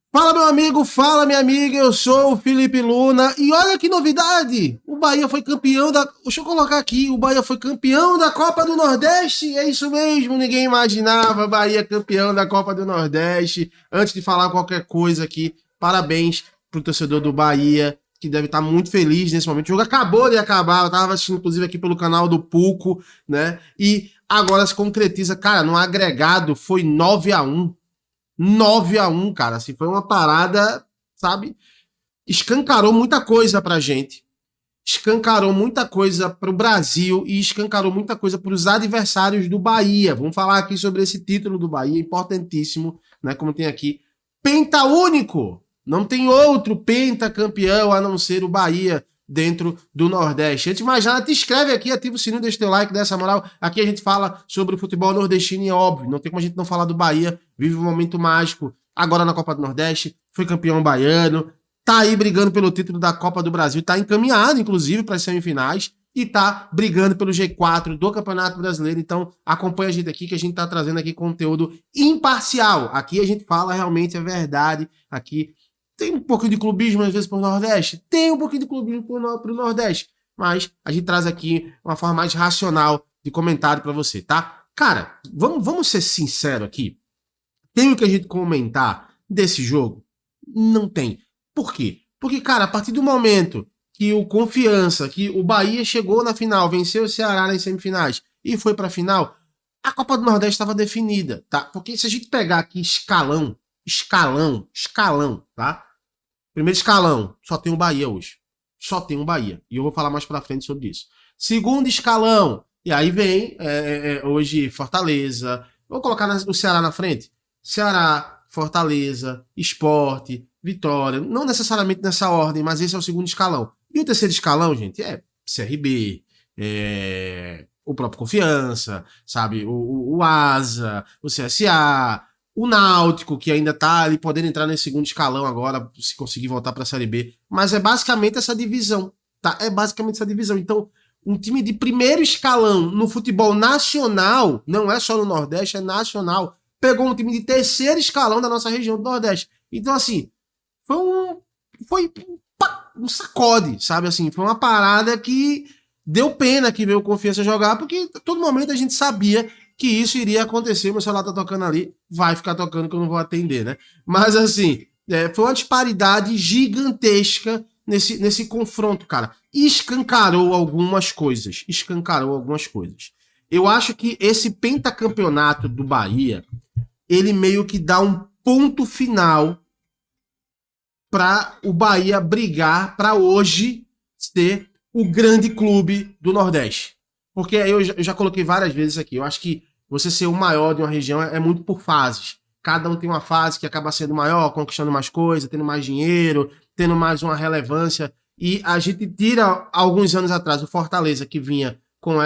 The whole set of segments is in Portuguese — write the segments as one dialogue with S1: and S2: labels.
S1: Fala, meu amigo, fala, minha amiga, eu sou o Felipe Luna e olha que novidade, o Bahia foi campeão da... Deixa eu colocar aqui, o Bahia foi campeão da Copa do Nordeste, é isso mesmo, ninguém imaginava, Bahia campeão da Copa do Nordeste. Antes de falar qualquer coisa aqui, parabéns pro torcedor do Bahia, que deve estar muito feliz nesse momento. O jogo acabou de acabar, eu tava assistindo inclusive aqui pelo canal do Puco, né, e agora se concretiza, cara, no agregado foi 9-1. 9-1, cara, assim, foi uma parada, sabe? Escancarou muita coisa pra gente. Escancarou muita coisa pro Brasil e escancarou muita coisa pros adversários do Bahia. Vamos falar aqui sobre esse título do Bahia, importantíssimo, né? Como tem aqui, pentaúnico. Não tem outro pentacampeão a não ser o Bahia dentro do Nordeste. Antes de mais nada, te inscreve aqui, ativa o sininho, deixa teu like, dá essa moral. Aqui a gente fala sobre o futebol nordestino e é óbvio, não tem como a gente não falar do Bahia, vive um momento mágico agora na Copa do Nordeste, foi campeão baiano, tá aí brigando pelo título da Copa do Brasil, tá encaminhado, inclusive, para as semifinais, e tá brigando pelo G4 do Campeonato Brasileiro. Então, acompanha a gente aqui, que a gente tá trazendo aqui conteúdo imparcial. Aqui a gente fala realmente a verdade, aqui tem um pouquinho de clubismo às vezes pro Nordeste, tem um pouquinho de clubismo pro Nordeste, mas a gente traz aqui uma forma mais racional de comentário para você, tá? Cara, vamos ser sinceros aqui. Tem o que a gente comentar desse jogo? Não tem. Por quê? Porque, cara, a partir do momento que o Confiança, que o Bahia chegou na final, venceu o Ceará nas semifinais e foi pra final, a Copa do Nordeste estava definida, tá? Porque se a gente pegar aqui escalão, tá? Primeiro escalão, só tem o Bahia hoje. Só tem o Bahia. E eu vou falar mais pra frente sobre isso. Segundo escalão, e aí vem hoje Fortaleza. Vou colocar o Ceará na frente. Ceará, Fortaleza, Sport, Vitória. Não necessariamente nessa ordem, mas esse é o segundo escalão. E o terceiro escalão, gente, é CRB, o próprio Confiança, sabe? O Asa, o CSA, o Náutico, que ainda tá ali podendo entrar nesse segundo escalão agora, se conseguir voltar para a Série B. Mas é basicamente essa divisão, tá? É basicamente essa divisão. Então, um time de primeiro escalão no futebol nacional, não é só no Nordeste, é nacional, pegou um time de terceiro escalão da nossa região do Nordeste. Então, assim, foi um sacode, sabe? Assim, foi uma parada que deu pena que veio o Confiança jogar, porque a todo momento a gente sabia que isso iria acontecer. Meu celular tá tocando ali, vai ficar tocando que eu não vou atender, né? Mas assim, foi uma disparidade gigantesca nesse confronto, cara. Escancarou algumas coisas. Eu acho que esse pentacampeonato do Bahia, ele meio que dá um ponto final para o Bahia brigar para hoje ser o grande clube do Nordeste. Porque eu já coloquei várias vezes aqui, eu acho que você ser o maior de uma região é muito por fases. Cada um tem uma fase que acaba sendo maior, conquistando mais coisa, tendo mais dinheiro, tendo mais uma relevância. E a gente tira, alguns anos atrás, o Fortaleza, que vinha com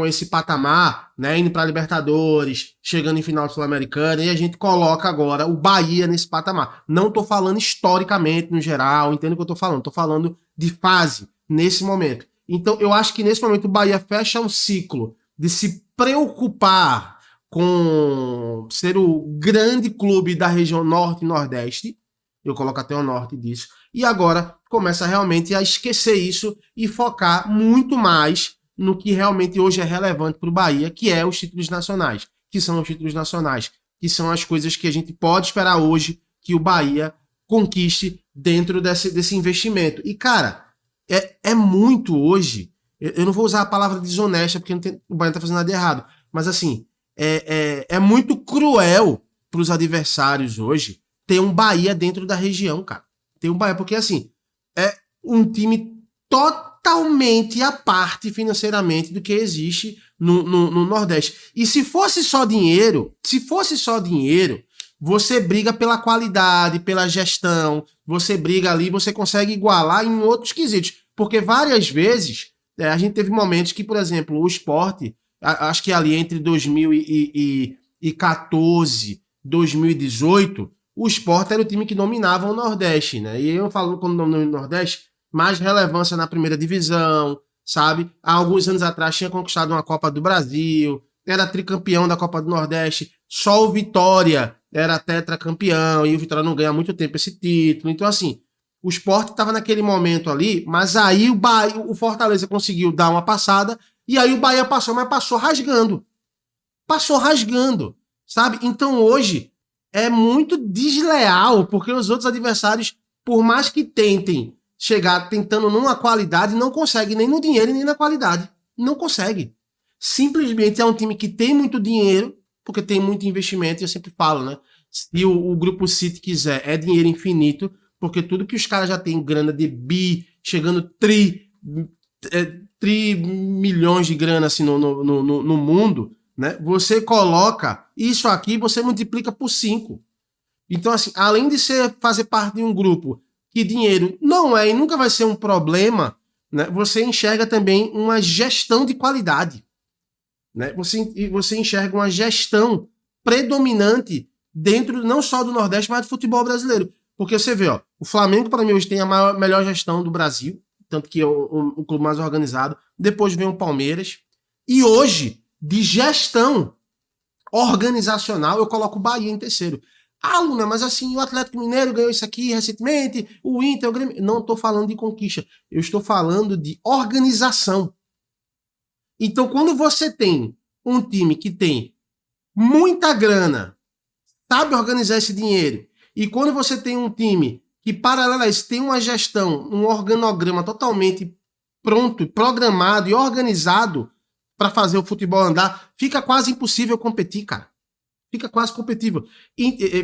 S1: esse patamar, né, indo para Libertadores, chegando em final sul-americana, e a gente coloca agora o Bahia nesse patamar. Não tô falando historicamente, no geral, entendo o que eu tô falando de fase, nesse momento. Então, eu acho que nesse momento o Bahia fecha um ciclo de se preocupar com ser o grande clube da região norte e nordeste, eu coloco até o norte disso, e agora começa realmente a esquecer isso e focar muito mais no que realmente hoje é relevante para o Bahia, que é os títulos nacionais, que são os títulos nacionais, que são as coisas que a gente pode esperar hoje que o Bahia conquiste dentro desse investimento. E, cara, é muito hoje, eu não vou usar a palavra desonesta, porque o Bahia não tá fazendo nada de errado, mas assim, é muito cruel para os adversários hoje ter um Bahia dentro da região, cara. Tem um Bahia, porque assim, é um time totalmente à parte financeiramente do que existe no Nordeste. E se fosse só dinheiro, você briga pela qualidade, pela gestão, você briga ali, você consegue igualar em outros quesitos. Porque várias vezes a gente teve momentos que, por exemplo, o Sport, acho que ali entre 2014 2018, o Sport era o time que dominava o Nordeste, né? E eu falo quando domina o Nordeste, mais relevância na primeira divisão, sabe? Há alguns anos atrás tinha conquistado uma Copa do Brasil, era tricampeão da Copa do Nordeste, só o Vitória era tetracampeão e o Vitória não ganha há muito tempo esse título. Então, assim, o Sport estava naquele momento ali, mas aí o Fortaleza conseguiu dar uma passada e aí o Bahia passou, mas passou rasgando. Passou rasgando, sabe? Então hoje é muito desleal, porque os outros adversários, por mais que tentem chegar tentando numa qualidade, não conseguem nem no dinheiro nem na qualidade. Não consegue. Simplesmente é um time que tem muito dinheiro, porque tem muito investimento, e eu sempre falo, né? Se o Grupo City quiser, é dinheiro infinito, porque tudo que os caras já têm grana de chegando tri milhões de grana assim no mundo, né? Você coloca isso aqui, você multiplica por 5. Então, assim, além de fazer parte de um grupo que dinheiro não é e nunca vai ser um problema, né? Você enxerga também uma gestão de qualidade, né? Você enxerga uma gestão predominante dentro não só do Nordeste, mas do futebol brasileiro. Porque você vê, ó, o Flamengo para mim hoje tem a melhor gestão do Brasil, tanto que é o clube mais organizado. Depois vem o Palmeiras. E hoje, de gestão organizacional, eu coloco o Bahia em terceiro. Ah, Luna, mas assim, o Atlético Mineiro ganhou isso aqui recentemente, o Inter, o Grêmio... Não estou falando de conquista, eu estou falando de organização. Então, quando você tem um time que tem muita grana, sabe organizar esse dinheiro, e quando você tem um time que, paralelo a isso, tem uma gestão, um organograma totalmente pronto, programado e organizado para fazer o futebol andar, fica quase impossível competir, cara. Fica quase competitivo.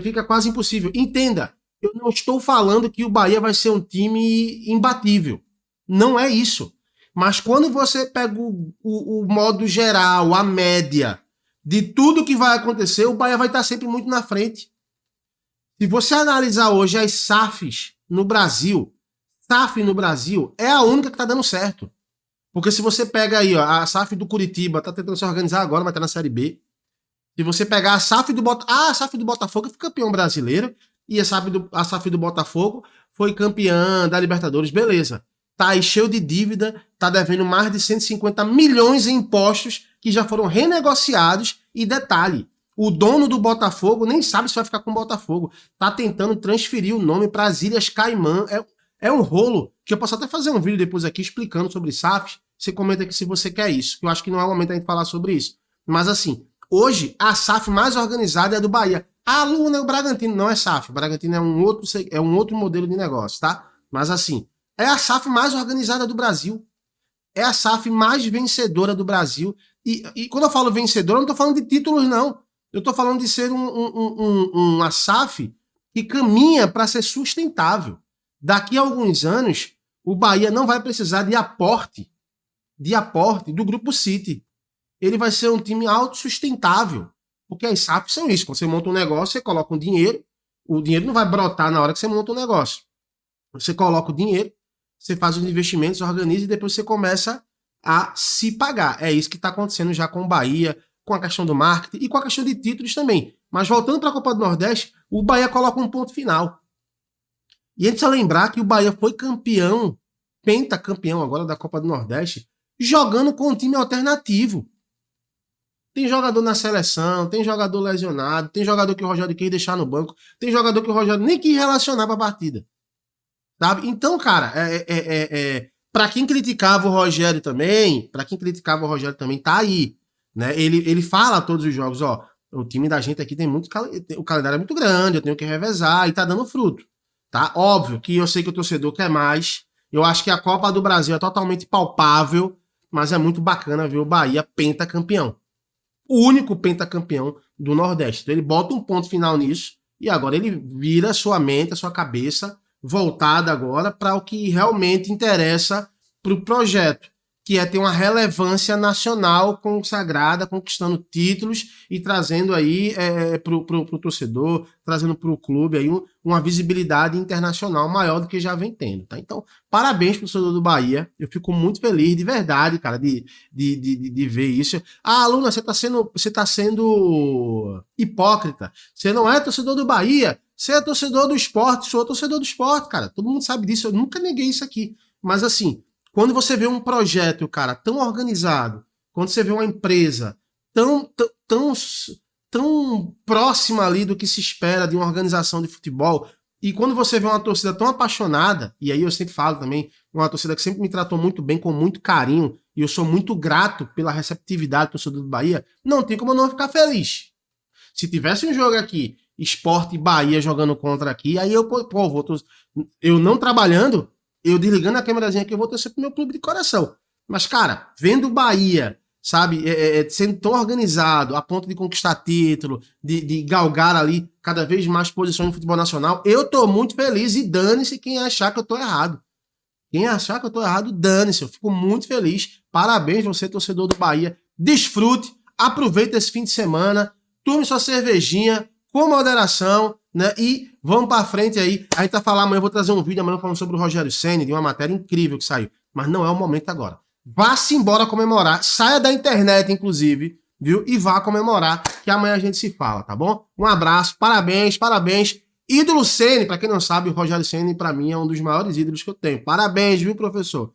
S1: Fica quase impossível. Entenda, eu não estou falando que o Bahia vai ser um time imbatível. Não é isso. Mas quando você pega o modo geral, a média de tudo que vai acontecer, o Bahia vai estar sempre muito na frente. Se você analisar hoje as SAFs no Brasil, SAF no Brasil é a única que está dando certo. Porque se você pega aí, ó, a SAF do Curitiba, tá tentando se organizar agora, mas tá na Série B. Se você pegar a SAF do Botafogo, a SAF do Botafogo foi campeão brasileiro e a SAF do Botafogo foi campeã da Libertadores, beleza. Tá aí cheio de dívida, tá devendo mais de 150 milhões em impostos que já foram renegociados e detalhe, o dono do Botafogo nem sabe se vai ficar com o Botafogo, tá tentando transferir o nome para as Ilhas Caimã, é um rolo, que eu posso até fazer um vídeo depois aqui explicando sobre SAFs, você comenta aqui se você quer isso, que eu acho que não é o momento da gente falar sobre isso, mas assim, hoje, a SAF mais organizada é a do Bahia. A Luna, o Bragantino não é SAF. O Bragantino é um outro modelo de negócio, tá? Mas assim, é a SAF mais organizada do Brasil. É a SAF mais vencedora do Brasil. E quando eu falo vencedora, eu não tô falando de títulos, não. Eu tô falando de ser uma SAF que caminha para ser sustentável. Daqui a alguns anos, o Bahia não vai precisar de aporte do Grupo City. Ele vai ser um time autossustentável. Porque as SAFs são isso. Quando você monta um negócio, você coloca um dinheiro, o dinheiro não vai brotar na hora que você monta um negócio. Você coloca o dinheiro, você faz os investimentos, organiza e depois você começa a se pagar. É isso que está acontecendo já com o Bahia, com a questão do marketing e com a questão de títulos também. Mas voltando para a Copa do Nordeste, o Bahia coloca um ponto final. E a gente precisa lembrar que o Bahia foi campeão, pentacampeão agora da Copa do Nordeste, jogando com um time alternativo. Tem jogador na seleção, tem jogador lesionado, tem jogador que o Rogério quis deixar no banco, tem jogador que o Rogério nem quis relacionar para a partida. Sabe? Então, cara, para quem criticava o Rogério também, tá aí, né? Ele fala todos os jogos, ó, o time da gente aqui tem muito, o calendário é muito grande, eu tenho que revezar e tá dando fruto, tá? Óbvio que eu sei que o torcedor quer mais. Eu acho que a Copa do Brasil é totalmente palpável, mas é muito bacana ver o Bahia pentacampeão. O único pentacampeão do Nordeste. Então ele bota um ponto final nisso e agora ele vira sua mente, a sua cabeça voltada agora para o que realmente interessa para o projeto, que é ter uma relevância nacional consagrada, conquistando títulos e trazendo aí para o torcedor, trazendo para o clube aí uma visibilidade internacional maior do que já vem tendo, tá? Então, parabéns para o torcedor do Bahia, eu fico muito feliz, de verdade, cara, de ver isso. Ah, Luna, você tá sendo hipócrita, você não é torcedor do Bahia, você é torcedor do esporte, sou torcedor do esporte, cara, todo mundo sabe disso, eu nunca neguei isso aqui, mas assim, quando você vê um projeto, cara, tão organizado, quando você vê uma empresa tão tão próxima ali do que se espera de uma organização de futebol. E quando você vê uma torcida tão apaixonada, e aí eu sempre falo também, uma torcida que sempre me tratou muito bem, com muito carinho, e eu sou muito grato pela receptividade do torcedor do Bahia, não tem como eu não ficar feliz. Se tivesse um jogo aqui, Sport e Bahia jogando contra aqui, aí eu não trabalhando, eu desligando a câmerazinha aqui, eu vou torcer pro meu clube de coração. Mas, cara, vendo o Bahia, sabe, sendo tão organizado, a ponto de conquistar título, de galgar ali cada vez mais posições no futebol nacional, eu tô muito feliz e dane-se quem achar que eu tô errado. Quem achar que eu tô errado, dane-se, eu fico muito feliz. Parabéns você, torcedor do Bahia. Desfrute, aproveita esse fim de semana, tome sua cervejinha, com moderação, né, e vamos pra frente aí. A gente vai falar amanhã, eu vou trazer um vídeo amanhã falando sobre o Rogério Ceni, de uma matéria incrível que saiu, mas não é o momento agora. Vá-se embora comemorar, saia da internet, inclusive, viu? E vá comemorar, que amanhã a gente se fala, tá bom? Um abraço, parabéns, parabéns. Ídolo Ceni, pra quem não sabe, o Rogério Ceni, pra mim, é um dos maiores ídolos que eu tenho. Parabéns, viu, professor?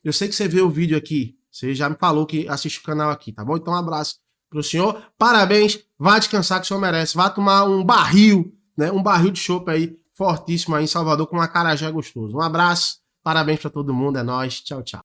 S1: Eu sei que você vê o vídeo aqui, você já me falou que assiste o canal aqui, tá bom? Então um abraço pro senhor, parabéns, vá descansar que o senhor merece, vá tomar um barril, né? Um barril de chopp aí, fortíssimo aí em Salvador, com um acarajé gostoso. Um abraço, parabéns pra todo mundo, é nóis, tchau, tchau.